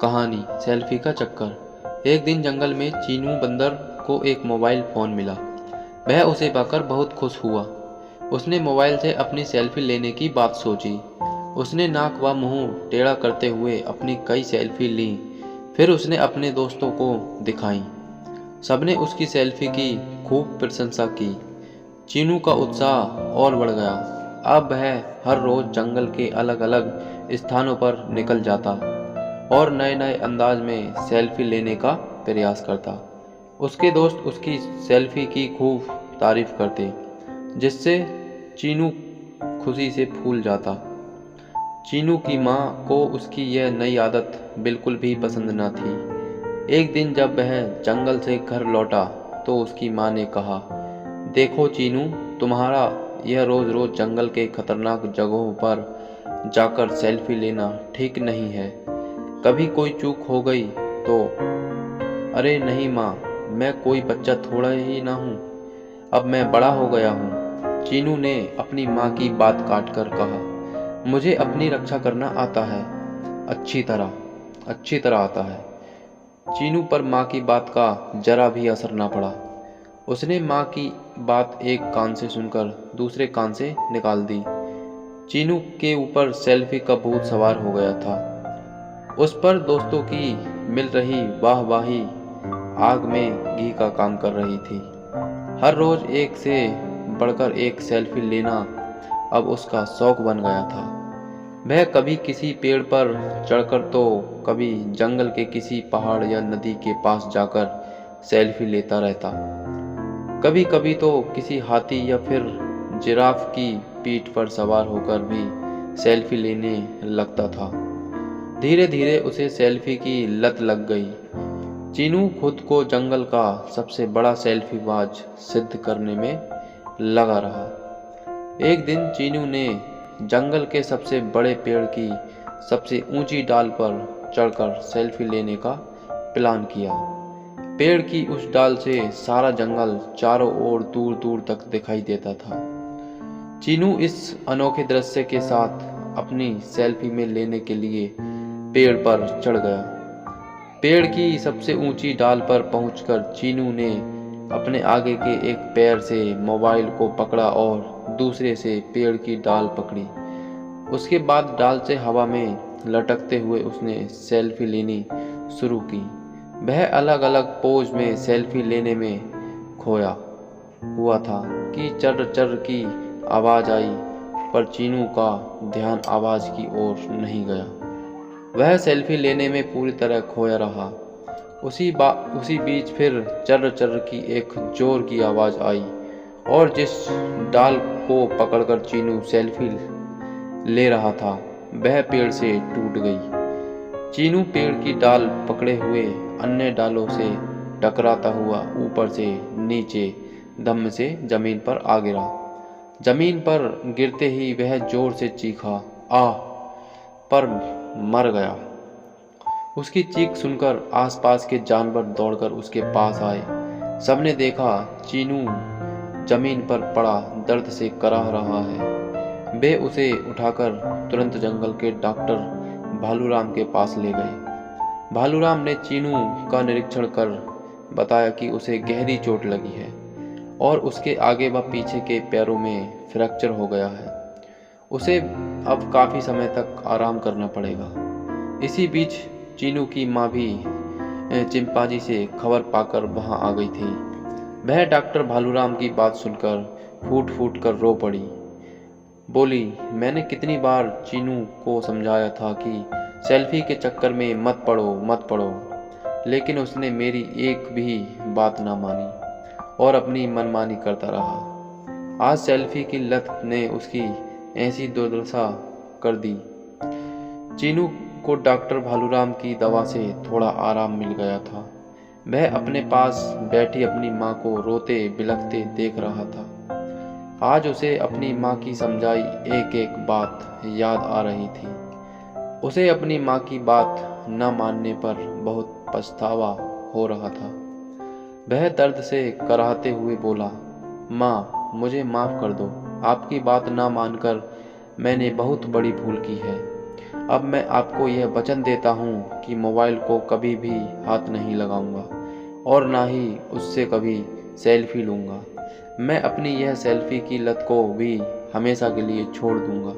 कहानी सेल्फी का चक्कर। एक दिन जंगल में चीनू बंदर को एक मोबाइल फ़ोन मिला। वह उसे पाकर बहुत खुश हुआ। उसने मोबाइल से अपनी सेल्फी लेने की बात सोची। उसने नाक व मुंह टेढ़ा करते हुए अपनी कई सेल्फी लीं। फिर उसने अपने दोस्तों को दिखाई। सबने उसकी सेल्फी की खूब प्रशंसा की। चीनू का उत्साह और बढ़ गया। अब वह हर रोज़ जंगल के अलग अलग स्थानों पर निकल जाता और नए नए अंदाज में सेल्फी लेने का प्रयास करता। उसके दोस्त उसकी सेल्फी की खूब तारीफ करते, जिससे चीनू खुशी से फूल जाता। चीनू की माँ को उसकी यह नई आदत बिल्कुल भी पसंद न थी। एक दिन जब वह जंगल से घर लौटा तो उसकी माँ ने कहा, देखो चीनू, तुम्हारा यह रोज़ रोज़ जंगल के खतरनाक जगहों पर जाकर सेल्फी लेना ठीक नहीं है। कभी कोई चूक हो गई तो। अरे नहीं माँ, मैं कोई बच्चा थोड़ा ही ना हूँ, अब मैं बड़ा हो गया हूँ। चीनू ने अपनी माँ की बात काट कर कहा, मुझे अपनी रक्षा करना आता है, अच्छी तरह आता है। चीनू पर माँ की बात का जरा भी असर न पड़ा। उसने माँ की बात एक कान से सुनकर दूसरे कान से निकाल दी। चीनू के ऊपर सेल्फी का भूत सवार हो गया था। उस पर दोस्तों की मिल रही वाहवाही आग में घी का काम कर रही थी। हर रोज एक से बढ़कर एक सेल्फी लेना अब उसका शौक बन गया था। वह कभी किसी पेड़ पर चढ़कर तो कभी जंगल के किसी पहाड़ या नदी के पास जाकर सेल्फी लेता रहता। कभी कभी तो किसी हाथी या फिर जिराफ की पीठ पर सवार होकर भी सेल्फी लेने लगता था। धीरे धीरे उसे सेल्फी की लत लग गई। चीनू खुद को जंगल का सबसे बड़ा सेल्फीबाज सिद्ध करने में लगा रहा। एक दिन चीनू ने जंगल के सबसे बड़े पेड़ की सबसे ऊंची डाल पर चढ़कर सेल्फी लेने का प्लान किया। पेड़ की उस डाल से सारा जंगल चारों ओर दूर दूर तक दिखाई देता था। चीनू इस अनोखे दृश्य के साथ अपनी सेल्फी में लेने के लिए पेड़ पर चढ़ गया। पेड़ की सबसे ऊंची डाल पर पहुंचकर चीनू ने अपने आगे के एक पैर से मोबाइल को पकड़ा और दूसरे से पेड़ की डाल पकड़ी। उसके बाद डाल से हवा में लटकते हुए उसने सेल्फी लेनी शुरू की। वह अलग अलग पोज में सेल्फी लेने में खोया हुआ था कि चर्र चर्र की आवाज़ आई, पर चीनू का ध्यान आवाज़ की ओर नहीं गया। वह सेल्फी लेने में पूरी तरह खोया रहा। उसी बीच फिर चर्र चर्र की एक जोर की आवाज़ आई और जिस डाल को पकड़कर चीनू सेल्फी ले रहा था वह पेड़ से टूट गई। चीनू पेड़ की डाल पकड़े हुए अन्य डालों से टकराता हुआ ऊपर से नीचे धम्म से जमीन पर आ गिरा। जमीन पर गिरते ही वह जोर से चीखा, आह! पर मर गया। उसकी चीख सुनकर आसपास के जानवर दौड़कर उसके पास आए। सबने देखा चीनू जमीन पर पड़ा दर्द से कराह रहा है। वे उसे उठाकर तुरंत जंगल के डॉक्टर भालूराम के पास ले गए। भालूराम ने चीनू का निरीक्षण कर बताया कि उसे गहरी चोट लगी है और उसके आगे व पीछे के पैरों में फ्रैक्चर हो गया है। उसे अब काफ़ी समय तक आराम करना पड़ेगा। इसी बीच चीनू की माँ भी चिंपांजी से खबर पाकर वहाँ आ गई थी। वह डॉक्टर भालूराम की बात सुनकर फूट फूट कर रो पड़ी। बोली, मैंने कितनी बार चीनू को समझाया था कि सेल्फी के चक्कर में मत पड़ो, लेकिन उसने मेरी एक भी बात ना मानी और अपनी मनमानी करता रहा। आज सेल्फी की लत ने उसकी ऐसी दुर्दशा कर दी। चीनू को डॉक्टर भालूराम की दवा से थोड़ा आराम मिल गया था। वह अपने पास बैठी अपनी माँ को रोते बिलखते देख रहा था। आज उसे अपनी माँ की समझाई एक एक बात याद आ रही थी। उसे अपनी माँ की बात न मानने पर बहुत पछतावा हो रहा था। वह दर्द से कराहते हुए बोला, माँ, मुझे माफ़ कर दो। आपकी बात ना मानकर मैंने बहुत बड़ी भूल की है। अब मैं आपको यह वचन देता हूँ कि मोबाइल को कभी भी हाथ नहीं लगाऊंगा और ना ही उससे कभी सेल्फी लूँगा। मैं अपनी यह सेल्फी की लत को भी हमेशा के लिए छोड़ दूँगा।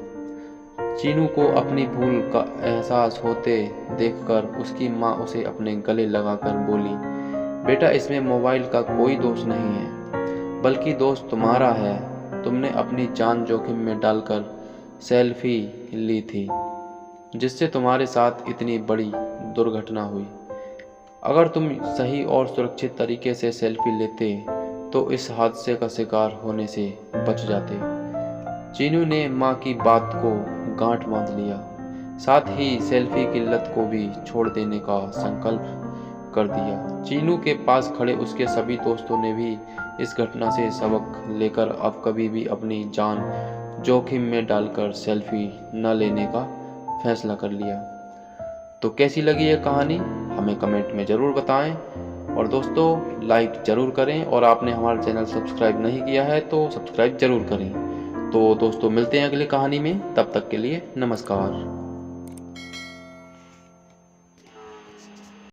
चीनू को अपनी भूल का एहसास होते देखकर उसकी माँ उसे अपने गले लगाकर बोली, बेटा इसमें मोबाइल का कोई दोष नहीं है, बल्कि दोष तुम्हारा है। तुमने अपनी जान जोखिम में डालकर सेल्फी ली थी, जिससे तुम्हारे साथ इतनी बड़ी दुर्घटना हुई। अगर तुम सही और सुरक्षित तरीके से सेल्फी लेते तो इस हादसे का शिकार होने से बच जाते। चीनू ने माँ की बात को गांठ बांध लिया, साथ ही सेल्फी की लत को भी छोड़ देने का संकल्प कर दिया। चीनू के पास खड़े उसके सभी दोस्तों ने भी इस घटना से सबक लेकर अब कभी भी अपनी जान जोखिम में डालकर सेल्फी न लेने का फैसला कर लिया। तो कैसी लगी ये कहानी हमें कमेंट में ज़रूर बताएं और दोस्तों लाइक ज़रूर करें, और आपने हमारा चैनल सब्सक्राइब नहीं किया है तो सब्सक्राइब ज़रूर करें। तो दोस्तों मिलते हैं अगली कहानी में, तब तक के लिए नमस्कार।